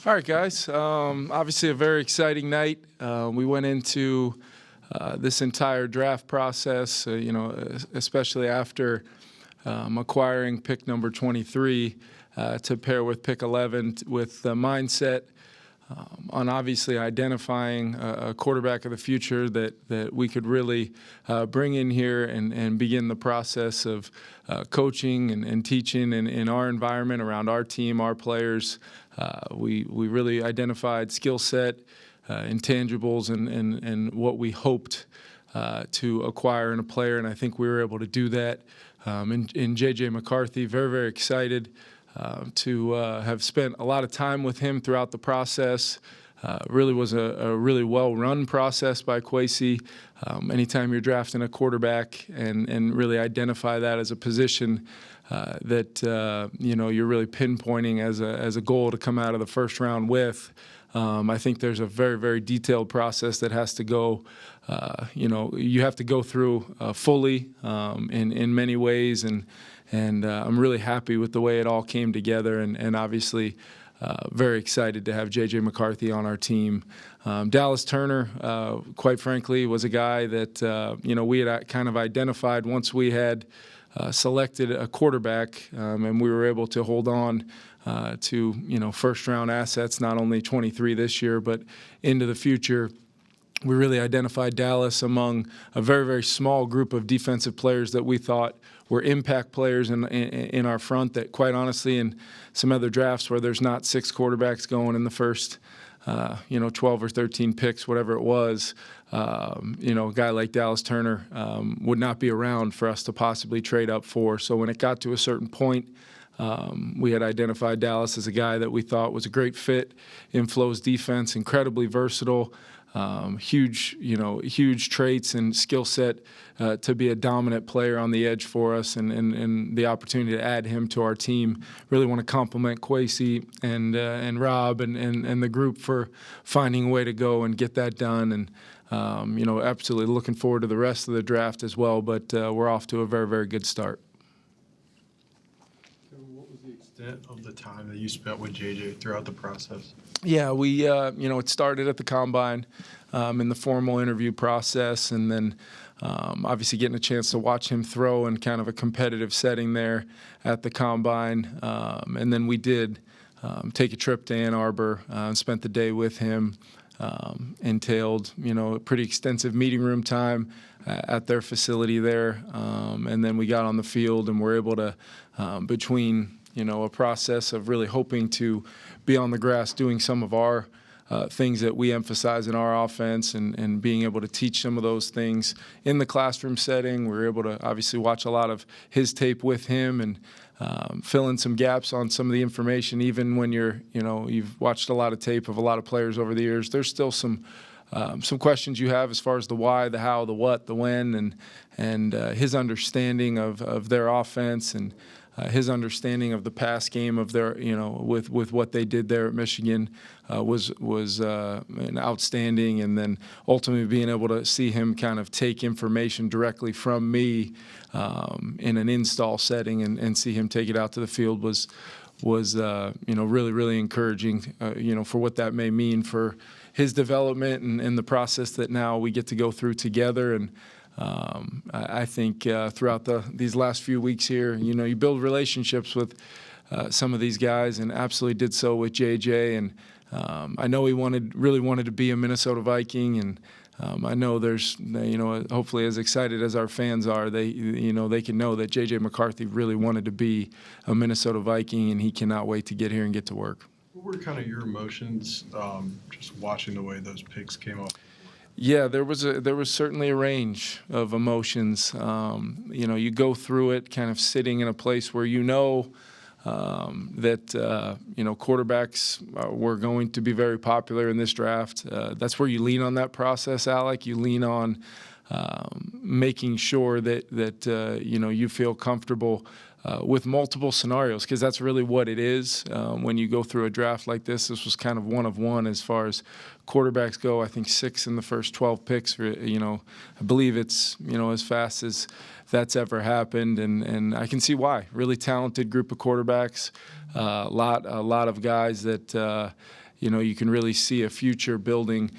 All right, guys. Obviously, a very exciting night. We went into this entire draft process, especially after acquiring pick number 23 to pair with pick 11 with the mindset on obviously identifying a quarterback of the future that we could really bring in here and begin the process of coaching and teaching in our environment, around our team, our players. We really identified skill set, intangibles, and what we hoped to acquire in a player, and I think we were able to do that. In JJ McCarthy, very, very excited to have spent a lot of time with him throughout the process. Really was a really well-run process by Kwesi. Anytime you're drafting a quarterback and really identify that as a position that you're really pinpointing as a goal to come out of the first round with, I think there's a very, very detailed process that has to go. You have to go through fully in many ways, and I'm really happy with the way it all came together, and obviously very excited to have JJ McCarthy on our team. Dallas Turner, quite frankly, was a guy that we had kind of identified once we had selected a quarterback, and we were able to hold on to first-round assets, not only 23 this year, but into the future. We really identified Dallas among a very, very small group of defensive players that we thought were impact players in our front, that quite honestly in some other drafts where there's not 6 quarterbacks going in the first 12 or 13 picks, whatever it was, a guy like Dallas Turner would not be around for us to possibly trade up for. So when it got to a certain point, we had identified Dallas as a guy that we thought was a great fit in Flo's defense, incredibly versatile, huge traits and skill set to be a dominant player on the edge for us, and the opportunity to add him to our team. Really want to compliment Kwesi and Rob and the group for finding a way to go and get that done, and absolutely looking forward to the rest of the draft as well, but we're off to a very, very good start. What was the extent of the time that you spent with JJ throughout the process? Yeah, we it started at the combine in the formal interview process, and then obviously getting a chance to watch him throw in kind of a competitive setting there at the combine, and then we did take a trip to Ann Arbor and spent the day with him. Entailed a pretty extensive meeting room time at their facility there, and then we got on the field and were able to between a process of really hoping to be on the grass doing some of our things that we emphasize in our offense, and being able to teach some of those things in the classroom setting. We were able to obviously watch a lot of his tape with him and fill in some gaps on some of the information. Even when you've watched a lot of tape of a lot of players over the years, there's still some questions you have as far as the why, the how, the what, the when, and his understanding of their offense, and his understanding of the pass game of their, with what they did there at Michigan was an outstanding. And then ultimately being able to see him kind of take information directly from me in an install setting and see him take it out to the field was really, really encouraging, for what that may mean for his development and the process that now we get to go through together. And I think throughout these last few weeks here, you build relationships with some of these guys, and absolutely did so with JJ. And I know he really wanted to be a Minnesota Viking, and I know there's, hopefully as excited as our fans are, they can know that JJ McCarthy really wanted to be a Minnesota Viking, and he cannot wait to get here and get to work. What were kind of your emotions just watching the way those picks came off? Yeah, there was certainly a range of emotions. You go through it kind of sitting in a place where that quarterbacks were going to be very popular in this draft. That's where you lean on that process, Alec. You lean on making sure that you feel comfortable with multiple scenarios, because that's really what it is. When you go through a draft like this was kind of one of one as far as quarterbacks go. I think 6 in the first 12 picks. I believe it's as fast as that's ever happened, and I can see why. Really talented group of quarterbacks, a lot of guys that you can really see a future building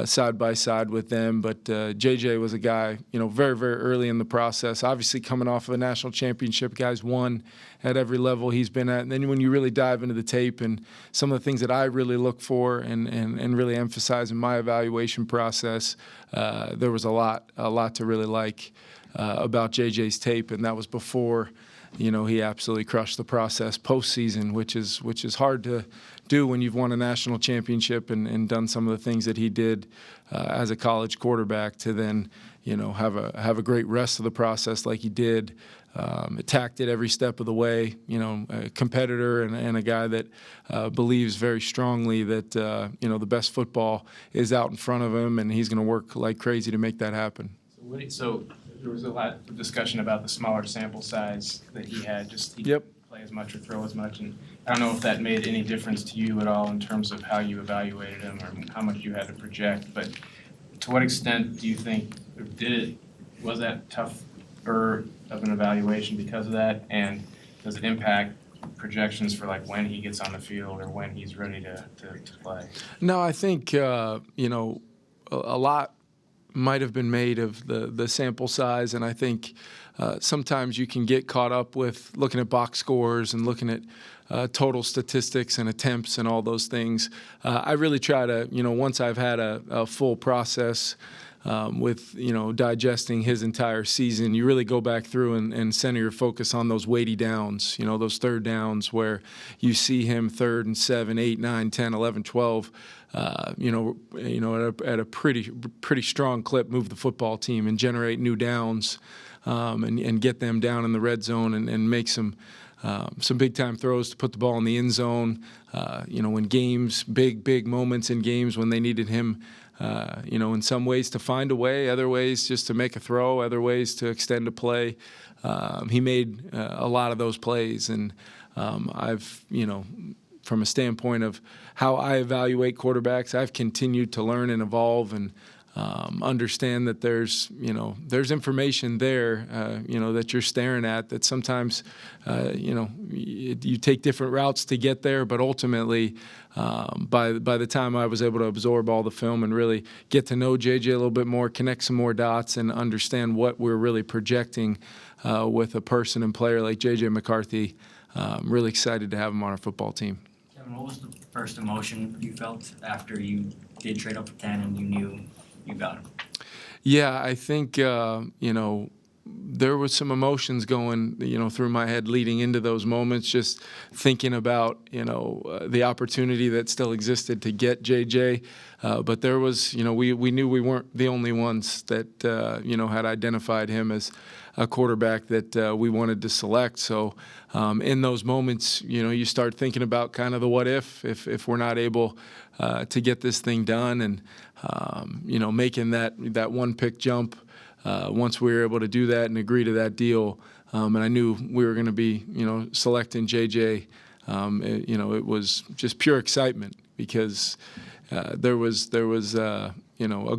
side by side with them. But JJ was a guy, very, very early in the process. Obviously, coming off of a national championship, guys won at every level he's been at. And then when you really dive into the tape and some of the things that I really look for and really emphasize in my evaluation process, there was a lot to really like about JJ's tape, and that was before. He absolutely crushed the process postseason, which is hard to do when you've won a national championship and done some of the things that he did as a college quarterback to then, have a great rest of the process like he did. Attacked it every step of the way. A competitor and a guy that believes very strongly that the best football is out in front of him, and he's going to work like crazy to make that happen. So there was a lot of discussion about the smaller sample size that he had. He Yep. didn't play as much or throw as much, and I don't know if that made any difference to you at all in terms of how you evaluated him or how much you had to project. But to what extent do you think was that tougher of an evaluation because of that, and does it impact projections for like when he gets on the field or when he's ready to play? No, I think a lot might have been made of the sample size, and I think sometimes you can get caught up with looking at box scores and looking at total statistics and attempts and all those things. I really try to, once I've had a full process with, digesting his entire season, you really go back through and center your focus on those weighty downs, those third downs where you see him 3rd and 7, 8, 9, 10, 11, 12, at a pretty strong clip, move the football team and generate new downs and get them down in the red zone and make some big time throws to put the ball in the end zone. In games, big moments in games when they needed him. In some ways to find a way, other ways just to make a throw, other ways to extend a play. He made a lot of those plays, and I've, from a standpoint of how I evaluate quarterbacks, I've continued to learn and evolve and understand that there's information there, that you're staring at that sometimes, you take different routes to get there, but ultimately, by the time I was able to absorb all the film and really get to know JJ a little bit more, connect some more dots, and understand what we're really projecting with a person and player like JJ McCarthy, I'm really excited to have him on our football team. Kevin, what was the first emotion you felt after you did trade up for 10 and you knew you got him? Yeah, I think, there was some emotions going, through my head leading into those moments, just thinking about, the opportunity that still existed to get JJ. But there was, we knew we weren't the only ones that, had identified him as a quarterback that we wanted to select. So in those moments, you start thinking about kind of the what if we're not able to get this thing done and, making that one pick jump. Once we were able to do that and agree to that deal, and I knew we were going to be, selecting JJ, it was just pure excitement because there was a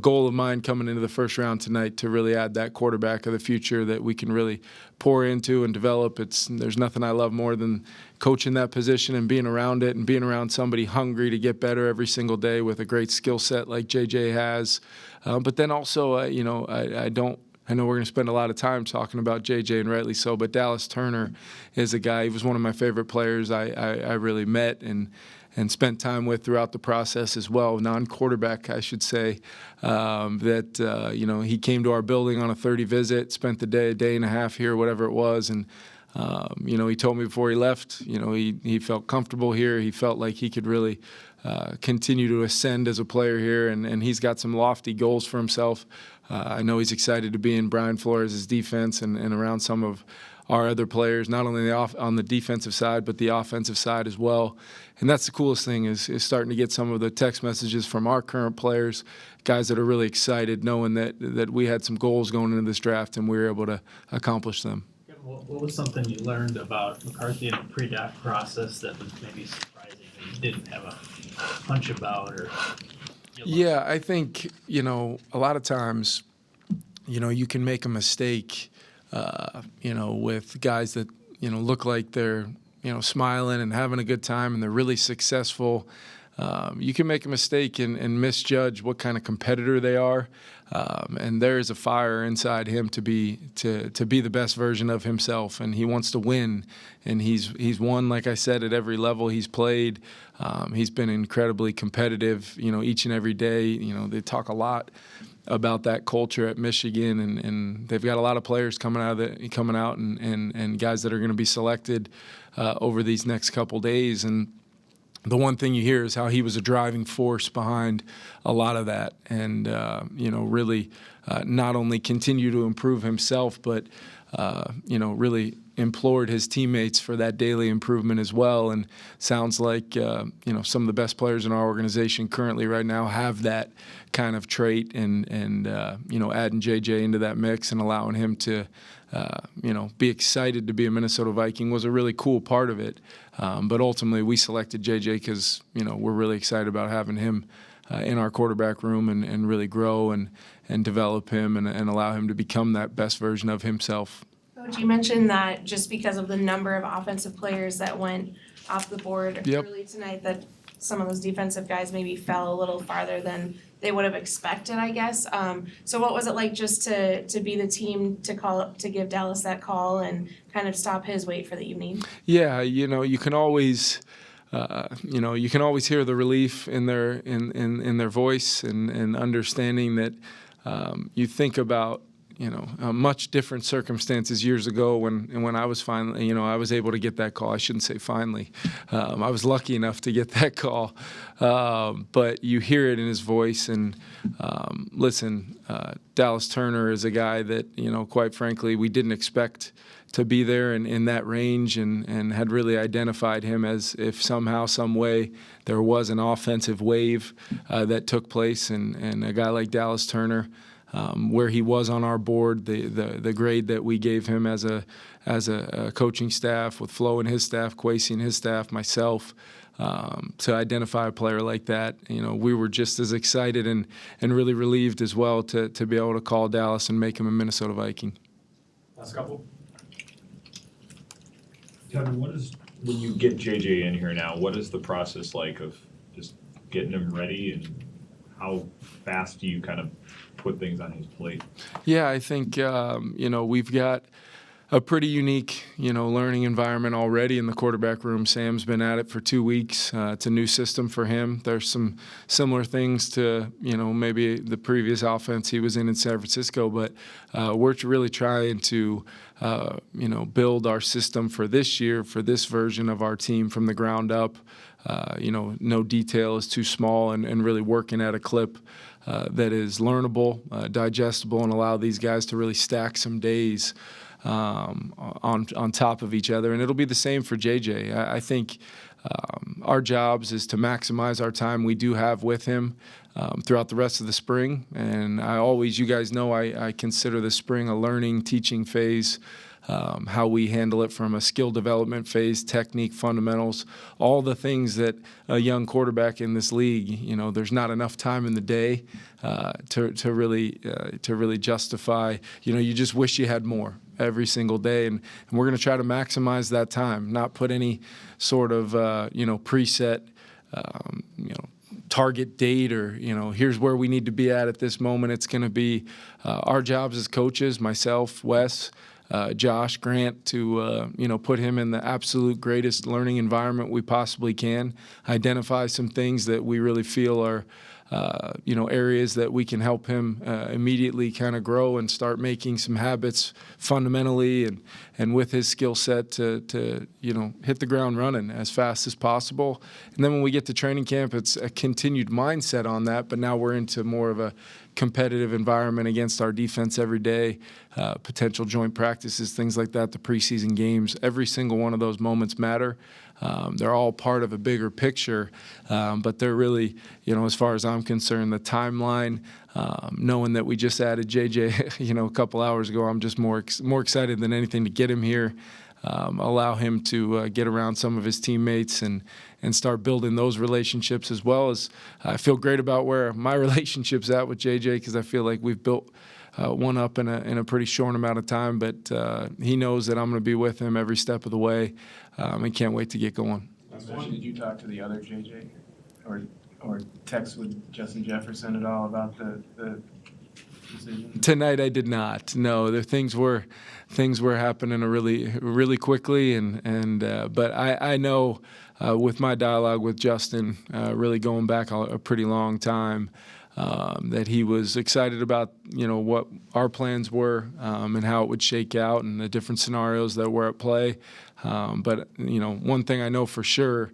goal of mine coming into the first round tonight to really add that quarterback of the future that we can really pour into and develop. There's nothing I love more than coaching that position and being around it and being around somebody hungry to get better every single day with a great skill set like JJ has. But then also, I know we're going to spend a lot of time talking about JJ, and rightly so, but Dallas Turner is a guy, he was one of my favorite players I really met and spent time with throughout the process as well, non-quarterback, I should say, he came to our building on a 30 visit, spent the day and a half here, whatever it was, and he told me before he left, he felt comfortable here. He felt like he could really continue to ascend as a player here, and he's got some lofty goals for himself. I know he's excited to be in Brian Flores' defense and around some of our other players, not only on the defensive side, but the offensive side as well. And that's the coolest thing is starting to get some of the text messages from our current players, guys that are really excited knowing that we had some goals going into this draft and we were able to accomplish them. What was something you learned about McCarthy in the pre-draft process that was maybe surprising that you didn't have a hunch about? Yeah, I think, a lot of times, you can make a mistake, with guys that, look like they're, smiling and having a good time and they're really successful. you can make a mistake and misjudge what kind of competitor they are. And there is a fire inside him to be the best version of himself, and he wants to win. And he's won, like I said, at every level he's played. He's been incredibly competitive, each and every day. They talk a lot about that culture at Michigan, and they've got a lot of players coming out and guys that are going to be selected over these next couple days. And the one thing you hear is how he was a driving force behind a lot of that, and really not only continue to improve himself, but really implored his teammates for that daily improvement as well. And sounds like some of the best players in our organization currently right now have that kind of trait, and adding JJ into that mix and allowing him to be excited to be a Minnesota Viking was a really cool part of it. But ultimately, we selected JJ because we're really excited about having him in our quarterback room and really grow and develop him and allow him to become that best version of himself. Coach, you mentioned that just because of the number of offensive players that went off the board early tonight, that some of those defensive guys maybe fell a little farther than they would have expected, I guess. So what was it like just to be the team to give Dallas that call and kind of stop his wait for the evening? Yeah, you can always hear the relief in their voice and understanding that you think about much different circumstances years ago when I was finally, I was able to get that call. I shouldn't say finally. I was lucky enough to get that call. But you hear it in his voice. And listen, Dallas Turner is a guy that, quite frankly, we didn't expect to be there in that range, and had really identified him as if somehow, some way, there was an offensive wave that took place. And a guy like Dallas Turner, where he was on our board, the grade that we gave him as a coaching staff, with Flo and his staff, Kwesi and his staff, myself, to identify a player like that, we were just as excited and really relieved as well to be able to call Dallas and make him a Minnesota Viking. Last couple. Kevin, when you get JJ in here now, what is the process like of just getting him ready, and how fast do you kind of put things on his plate? Yeah, I think, we've got a pretty unique, learning environment already in the quarterback room. Sam's been at it for 2 weeks. It's a new system for him. There's some similar things to, maybe the previous offense he was in San Francisco, but we're really trying to, build our system for this year, for this version of our team from the ground up. No detail is too small, and really working at a clip that is learnable, digestible, and allow these guys to really stack some days on top of each other. And it'll be the same for JJ. I think our jobs is to maximize our time we do have with him throughout the rest of the spring. And you guys know I consider the spring a learning, teaching phase. How we handle it from a skill development phase, technique, fundamentals, all the things that a young quarterback in this league, there's not enough time in the day to really justify. You just wish you had more every single day, and we're going to try to maximize that time, not put any sort of preset target date or here's where we need to be at this moment. It's going to be our jobs as coaches, myself, Wes, Josh, Grant, to put him in the absolute greatest learning environment we possibly can, identify some things that we really feel are areas that we can help him immediately kind of grow and start making some habits fundamentally and with his skill set to hit the ground running as fast as possible. And then when we get to training camp, it's a continued mindset on that, but now we're into more of a competitive environment against our defense every day, potential joint practices, things like that, the preseason games. Every single one of those moments matter. They're all part of a bigger picture, but they're really, as far as I'm concerned, the timeline, knowing that we just added JJ, a couple hours ago, I'm just more excited than anything to get him here, allow him to get around some of his teammates and start building those relationships, as well as I feel great about where my relationship's at with JJ, because I feel like we've built one up in a pretty short amount of time, but he knows that I'm going to be with him every step of the way, and can't wait to get going. Did you talk to the other JJ or text with Justin Jefferson at all about the decision? Tonight I did not. No, the things were happening really quickly, but I know with my dialogue with Justin, really going back a pretty long time, that he was excited about what our plans were and how it would shake out and the different scenarios that were at play. But one thing I know for sure.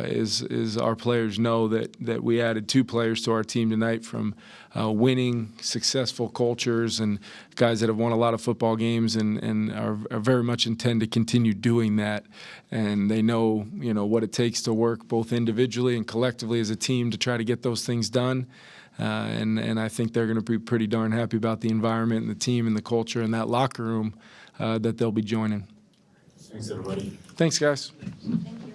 Is our players know that we added 2 players to our team tonight from winning, successful cultures and guys that have won a lot of football games and are very much intend to continue doing that. And they know, what it takes to work both individually and collectively as a team to try to get those things done. And I think they're going to be pretty darn happy about the environment and the team and the culture and that locker room that they'll be joining. Thanks, everybody. Thanks, guys. Thank you.